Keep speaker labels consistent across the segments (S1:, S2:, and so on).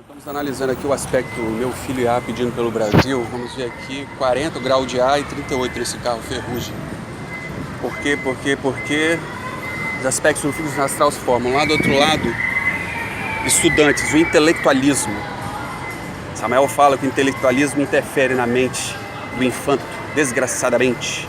S1: Estamos analisando aqui o aspecto meu filho Iá pedindo pelo Brasil. Vamos ver aqui 40 graus de ar e 38 nesse carro Ferrugem. Por quê? Porque os aspectos do fluxo astral se formam. Lá do outro lado, estudantes, o intelectualismo. Samael fala que o intelectualismo interfere na mente do infanto, desgraçadamente.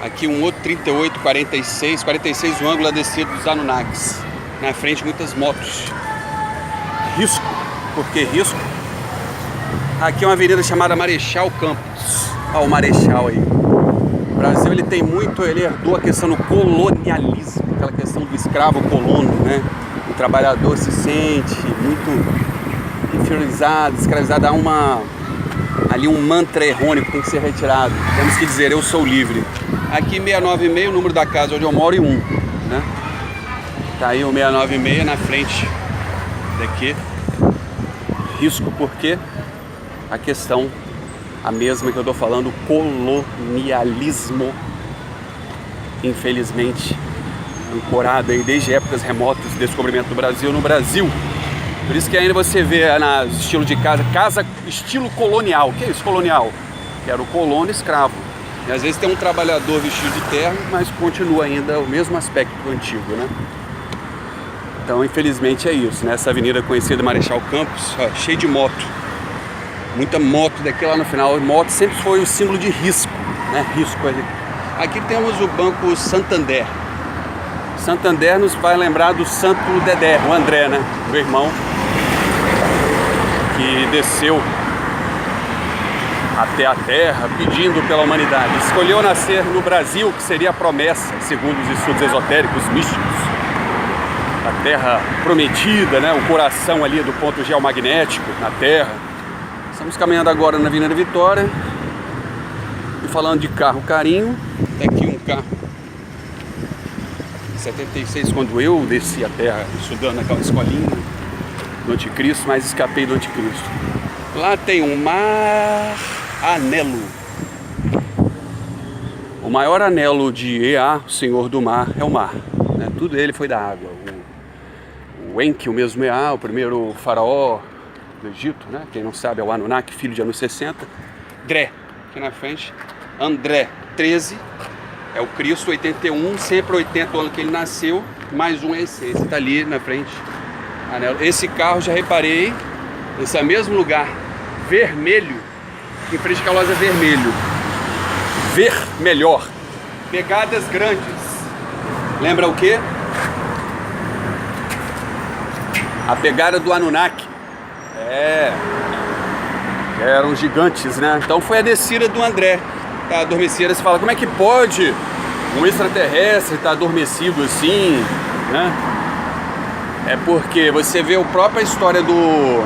S1: Aqui um outro 38, 46 o ângulo da descida dos Anunnakis. Na frente muitas motos. Risco. Por que risco? Aqui é uma avenida chamada Marechal Campos. Olha o Marechal aí. O Brasil ele tem muito, ele herdou a questão do colonialismo, aquela questão do escravo colono, né? O trabalhador se sente muito inferiorizado, escravizado, há ali um mantra errôneo que tem que ser retirado. Temos que dizer, eu sou livre. Aqui 696, o número da casa onde eu moro e 1, né? Tá aí o 696 na frente daqui. Risco porque a questão, a mesma que eu tô falando, colonialismo, infelizmente, ancorado aí desde épocas remotas do descobrimento do Brasil no Brasil. Por isso que ainda você vê no estilo de casa estilo colonial. O que é isso, colonial? Que era o colono escravo. E às vezes tem um trabalhador vestido de terno, mas continua ainda o mesmo aspecto antigo, né? Então, infelizmente é isso, né? Essa avenida conhecida Marechal Campos, ó, cheio de moto. Muita moto daqui lá no final. Moto sempre foi o símbolo de risco, né? Risco. Aqui temos o Banco Santander. Santander nos vai lembrar do Santo Dedé, o André, né? Meu irmão, que desceu até a terra pedindo pela humanidade. Escolheu nascer no Brasil, que seria a promessa, segundo os estudos esotéricos místicos. A terra prometida, né? O coração ali do ponto geomagnético na terra. Estamos caminhando agora na Avenida Vitória. E falando de carro carinho, tem aqui um carro 76, quando eu desci a terra estudando naquela escolinha do Anticristo, mas escapei do Anticristo. Lá tem um mar anelo. O maior anelo de Ea, o Senhor do Mar, é o mar, né? Tudo ele foi da água. O Enki, o mesmo Ea, o primeiro faraó do Egito, né? Quem não sabe é o Anunnaki, filho de anos 60. Dré, aqui na frente. André, 13. É o Cristo, 81, sempre 80 o ano que ele nasceu, mais um é esse tá ali na frente. Anelo. Esse carro, já reparei, esse é o mesmo lugar, vermelho, em frente à loja vermelho. Ver melhor. Pegadas grandes. Lembra o quê? A pegada do Anunnaki. Eram gigantes, né? Então foi a descida do André. Tá adormecido, você fala, como é que pode um extraterrestre estar adormecido assim, né? É porque você vê a própria história do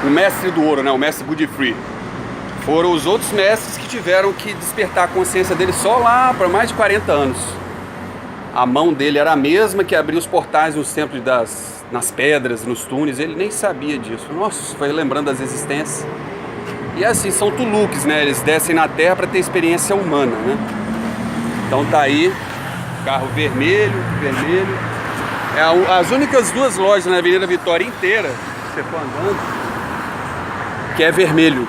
S1: mestre do ouro, né? O mestre Godfrey. Foram os outros mestres que tiveram que despertar a consciência dele só lá para mais de 40 anos. A mão dele era a mesma que abriu os portais nos templos nas pedras, nos túneis, ele nem sabia disso. Nossa, foi lembrando das existências. E assim, são tuluques, né? Eles descem na terra para ter experiência humana, né? Então tá aí, carro vermelho. As únicas duas lojas na Avenida Vitória inteira, se você for andando, que é vermelho.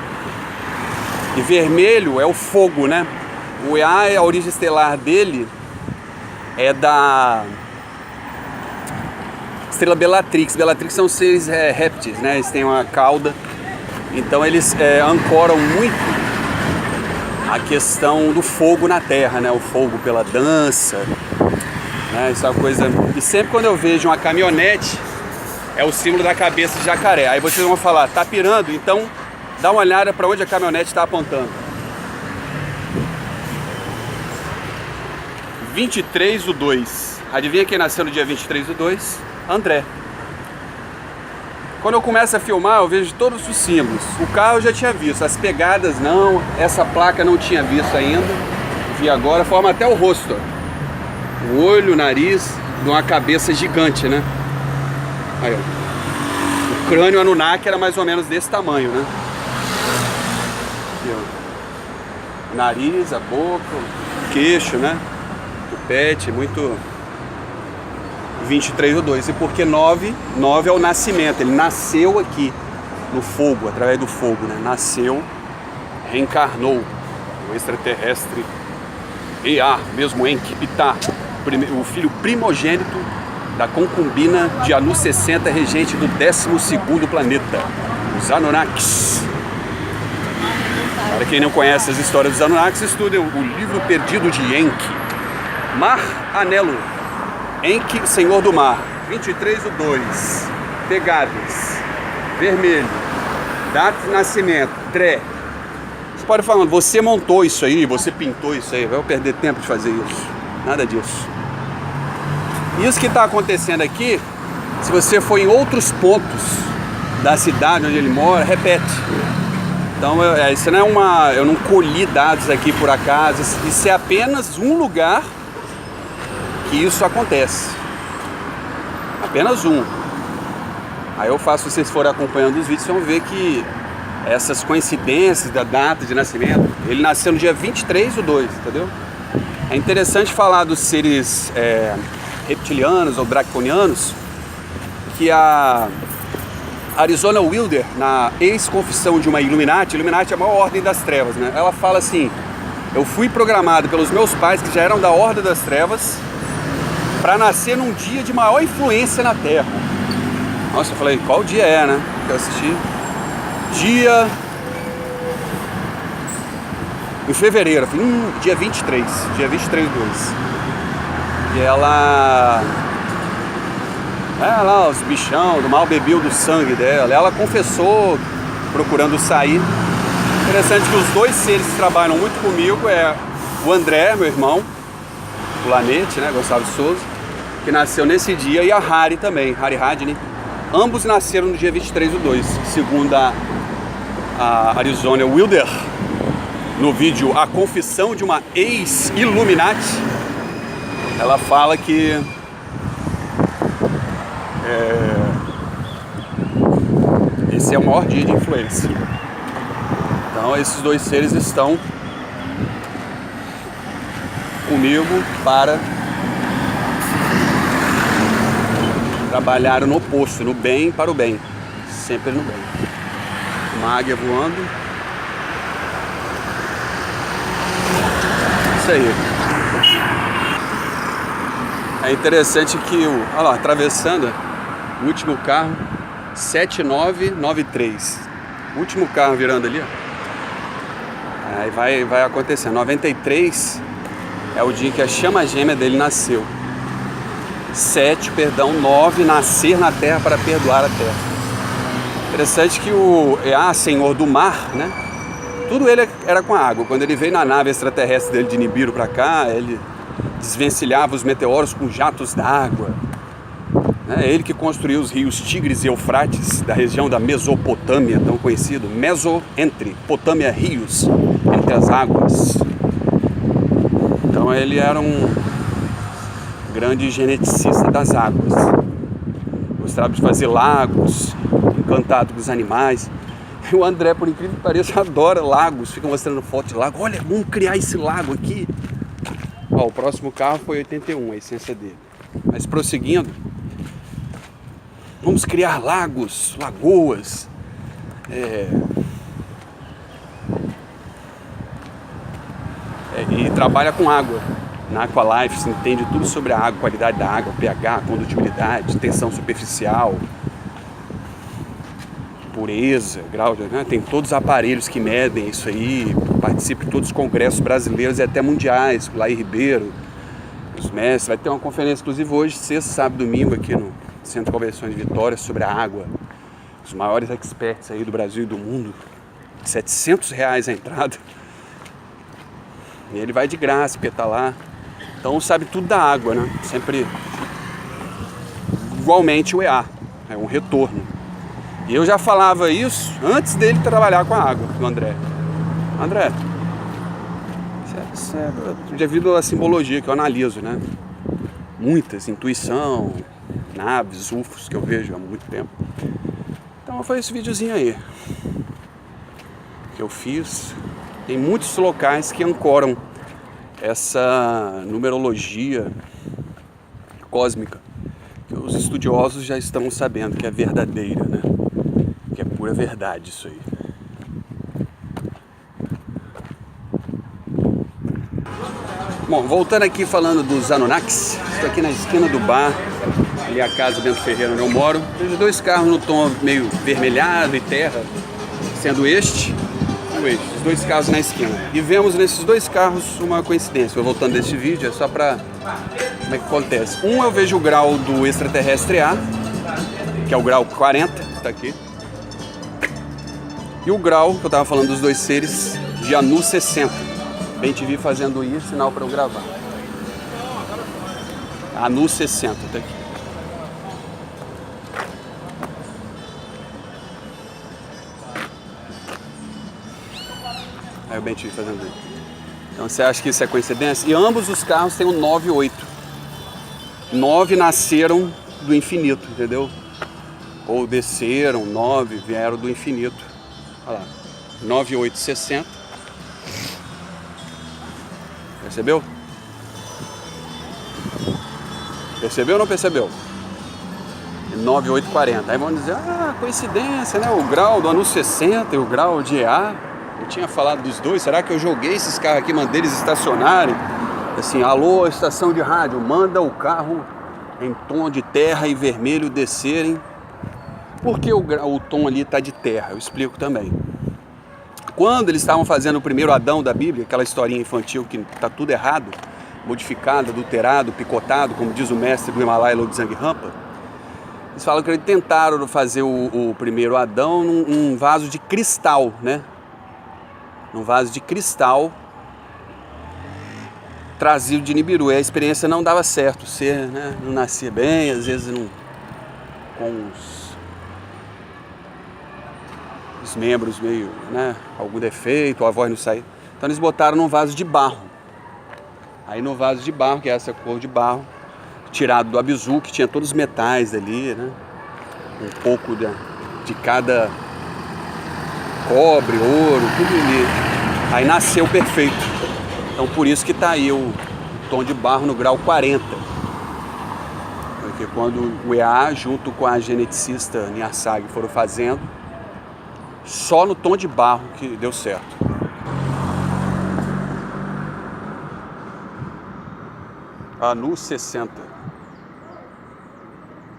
S1: E vermelho é o fogo, né? O Ea, a origem estelar dele é da estrela Bellatrix. Bellatrix são seres répteis, né? Eles têm uma cauda. Então eles ancoram muito a questão do fogo na terra, né? O fogo pela dança, né? Isso é uma coisa... E sempre quando eu vejo uma caminhonete, é o símbolo da cabeça de jacaré. Aí vocês vão falar, tá pirando? Então dá uma olhada para onde a caminhonete está apontando. 23/2. Adivinha quem nasceu no dia 23/2? André. Quando eu começo a filmar, eu vejo todos os símbolos. O carro eu já tinha visto, as pegadas não, essa placa não tinha visto ainda. Vi agora, forma até o rosto. Ó. O olho, o nariz, de uma cabeça gigante, né? Aí, ó. O crânio Anunnaki era mais ou menos desse tamanho, né? Aqui, ó. O nariz, a boca, o queixo, né? O pet, muito 23/2. E por que 9? 9 é o nascimento. Ele nasceu aqui no fogo, através do fogo, né? Nasceu, reencarnou o extraterrestre Ea, mesmo Enki, Ptah, o filho primogênito da concubina de Anu 60, regente do 12º planeta, os Anunnakis. Para quem não conhece as histórias dos Anunnakis, estude o livro perdido de Enki. Mar Anelo, Enki, Senhor do Mar, 23/2, pegadas, vermelho, data de nascimento, Dré. Você pode falar, você montou isso aí, você pintou isso aí, vai perder tempo de fazer isso. Nada disso. Isso que está acontecendo aqui, se você for em outros pontos da cidade onde ele mora, repete. Então, isso não é eu não colhi dados aqui por acaso, isso é apenas um lugar que isso acontece. Apenas um. Aí eu faço, se vocês forem acompanhando os vídeos, vocês vão ver que essas coincidências da data de nascimento, ele nasceu no dia 23/2, entendeu? É interessante falar dos seres reptilianos ou draconianos, que a Arizona Wilder, na ex-confissão de uma Illuminati é a maior ordem das trevas, né? Ela fala assim: eu fui programado pelos meus pais, que já eram da ordem das trevas, para nascer num dia de maior influência na Terra. Nossa, eu falei, qual dia é, né? Que eu assisti. Dia... em fevereiro. Eu falei, dia 23. Dia 23/2. E ela... lá, os bichão do mal bebiam do sangue dela. Ela confessou, procurando sair. Interessante que os dois seres que trabalham muito comigo é o André, meu irmão, o Lanete, né, Gonçalo Souza, que nasceu nesse dia, e a Hari também, Hari Radney. Ambos nasceram no dia 23/2, segundo a Arizona Wilder, no vídeo A Confissão de uma Ex-Illuminati. Ela fala que esse é o maior dia de influência. Então esses dois seres estão comigo para trabalhar no oposto, no bem para o bem, sempre no bem. Uma águia voando. Isso aí. É interessante que olha lá, atravessando o último carro, 7993. O último carro virando ali, ó. Aí vai acontecendo. 93 é o dia que a chama gêmea dele nasceu. 9, nascer na terra para perdoar a terra. Interessante que o Ea, Senhor do Mar, né? Tudo ele era com água. Quando ele veio na nave extraterrestre dele de Nibiru para cá, ele desvencilhava os meteoros com jatos d'água. É ele que construiu os rios Tigres e Eufrates, da região da Mesopotâmia, tão conhecido. Entre Potâmia, rios, entre as águas. Então ele era um grande geneticista das águas. Gostava de fazer lagos, encantado com os animais. E o André, por incrível que pareça, adora lagos, fica mostrando foto de lago. Olha, vamos criar esse lago aqui. Ó, o próximo carro foi 81, a essência dele. Mas prosseguindo, vamos criar lagos, lagoas. E trabalha com água. Na Aqualife se entende tudo sobre a água, qualidade da água, pH, condutibilidade, tensão superficial, pureza, grau, né? Tem todos os aparelhos que medem isso aí. Participa de todos os congressos brasileiros e até mundiais, com Laí Ribeiro, os mestres. Vai ter uma conferência, inclusive hoje, sexta, sábado e domingo, aqui no Centro de Convenções de Vitória, sobre a água. Os maiores experts aí do Brasil e do mundo. R$700 a entrada. E ele vai de graça, porque tá lá. Então sabe tudo da água, né? Sempre igualmente o EA, é um retorno. E eu já falava isso antes dele trabalhar com a água, do André. André, devido à simbologia que eu analiso, né? Muitas, intuição, naves, UFOs que eu vejo há muito tempo. Então foi esse videozinho aí que eu fiz. Tem muitos locais que ancoram essa numerologia cósmica os estudiosos já estão sabendo que é verdadeira, né? Que é pura verdade isso aí. Bom, voltando aqui falando dos Anunnakis, estou aqui na esquina do bar, ali a casa Bento Ferreira onde eu moro. Vejo dois carros no tom meio vermelhado e terra, sendo este e o este, os dois carros na esquina. E vemos nesses dois carros uma coincidência. Eu voltando deste vídeo, é só para... Como é que acontece? Um eu vejo o grau do extraterrestre A, que é o grau 40, tá aqui. E o grau, que eu tava falando dos dois seres, de Anu 60. Bem te vi fazendo isso, sinal para eu gravar. Anu 60, tá aqui. Aí eu bem te vi fazendo isso. Então você acha que isso é coincidência? E ambos os carros têm um 9,8. 9 nasceram do infinito, entendeu? Ou desceram, 9 vieram do infinito. Olha lá, 9860. Percebeu? Percebeu ou não percebeu? 9840. Aí vão dizer, coincidência, né? O grau do Anu 60 e o grau de EA. Eu tinha falado dos dois. Será que eu joguei esses carros aqui, mandei eles estacionarem? Assim, alô, estação de rádio, manda o carro em tom de terra e vermelho descerem. Por que o tom ali está de terra? Eu explico também. Quando eles estavam fazendo o primeiro Adão da Bíblia, aquela historinha infantil que está tudo errado, modificado, adulterado, picotado, como diz o mestre do Himalaia, Lobsang Rampa, eles falam que eles tentaram fazer o primeiro Adão num vaso de cristal, né? Num vaso de cristal trazido de Nibiru. E a experiência não dava certo, o ser, né, não nascia bem, às vezes não, com os membros meio, né, algum defeito, a voz não saía. Então eles botaram num vaso de barro. Aí no vaso de barro, que é essa cor de barro, tirado do Abzu, que tinha todos os metais ali, né? Um pouco de cada cobre, ouro, tudo ali. Aí nasceu perfeito. Então por isso que tá aí o tom de barro no grau 40. Porque quando o EA, junto com a geneticista Niarsag, foram fazendo, só no tom de barro que deu certo. Anu 60.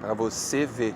S1: Para você ver